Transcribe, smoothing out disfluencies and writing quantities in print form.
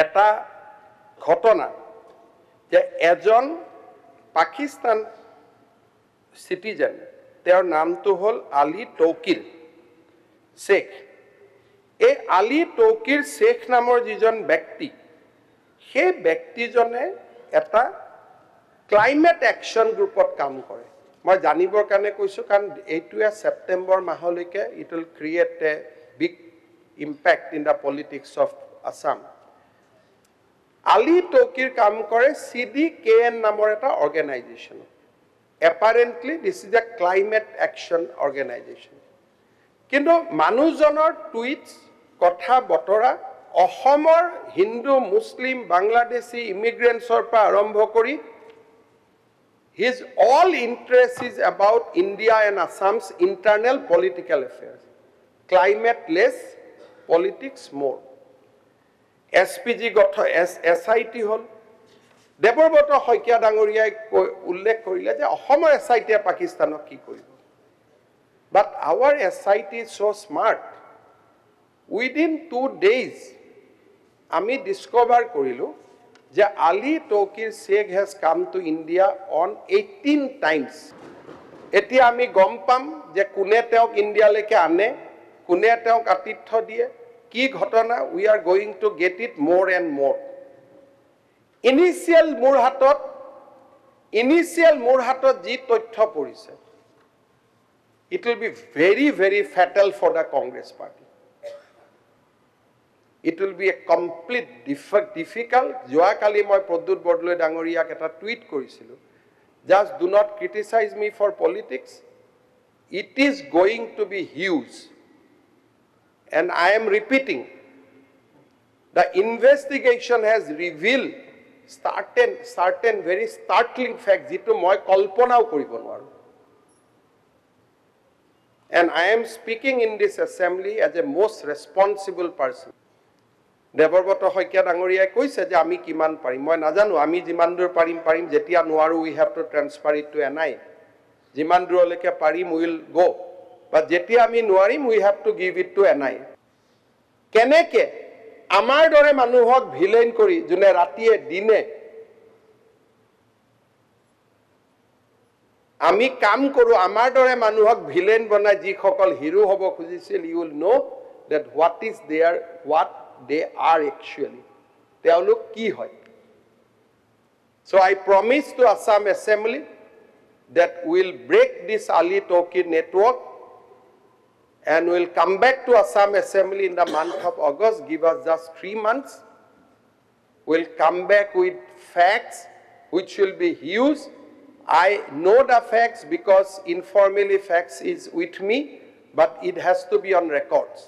এটা ঘটনা যে এজন পাকিস্তান সিটিজেন তেওঁৰ নামটো হল আলী তৌকিৰ শেখ এই আলী তৌকিৰ শেখ নামৰ যিজন ব্যক্তি সেই ব্যক্তিজনে এটা ক্লাইমেট অ্যাকশন গ্ৰুপত কাম কৰে মই জানিবৰ কাৰণে কৈছো কাৰণ এইটোৱে সেপ্টেম্বৰ মাহলৈকে it will create a big impact in the politics of Assam Ali Taukir কাম কৰে CDKN নামৰ এটা organisation apparently this is a climate action organization কিন্তু মানুহজনৰ টুইটস কথা বতৰা অসমৰ হিন্দু মুসলিম বাংলাদেশী ইমিগ্ৰেন্টছৰ পৰা আৰম্ভ কৰি his all interest is about India and Assam's internal political affairs climate less politics more SPG SIT হল দেৱব্ৰত শইকীয়া ডাঙৰীয়াই উল্লেখ কৰিলে যে অসমৰ SIT পাকিস্তানক কি কৰিব but our SIT is so smart within 2 days আমি ডিসকভাৰ কৰিলো যে Ali Tauqir Sheikh has come to India on 18 times এতিয়া আমি গম পাম যে কোনে তেওঁক ইণ্ডিয়ালৈকে আনে কোনে তেওঁক আতিথ্য দিয়ে কি ঘটনা we are going to get it more and more initial মোৰ হাতত যি তথ্য পৰিছে it will be very very fatal for the Congress party it will be a complete difficult joa kali moi Pradut Bordoloi dangoriyak eta tweet korisilu just do not criticize me for politics it is going to be huge and I am repeating the investigation has revealed certain very startling facts jitu moi kalponao koribo noaru and I am speaking in this assembly as a most responsible person Debabrata Saikia ডাঙৰীয়াই কৈছে যে আমি কিমান পাৰিম মই নাজানো আমি যিমান দূৰ পাৰিম যেতিয়া নোৱাৰো we have to transfer it to NI যিমান দূৰলৈকে পাৰিম will go but যেতিয়া আমি নোৱাৰিম we have to give it to NI কেনেকে আমাৰ দৰে মানুহক ভিলেন কৰি জুনে ৰাতিয়ে দিনে আমি কাম কৰো আমাৰ দৰে মানুহক ভিলেন বনাই যি সকল হিৰো হ'ব খুজিছিল you will know that what they are actually তেওঁলোক কি হয় so I promise to Assam Assembly that we will break this Ali Tokir network and we will come back to Assam Assembly in the month of August give us just 3 months we will come back with facts which will be huge I know the facts because informally facts is with me but it has to be on records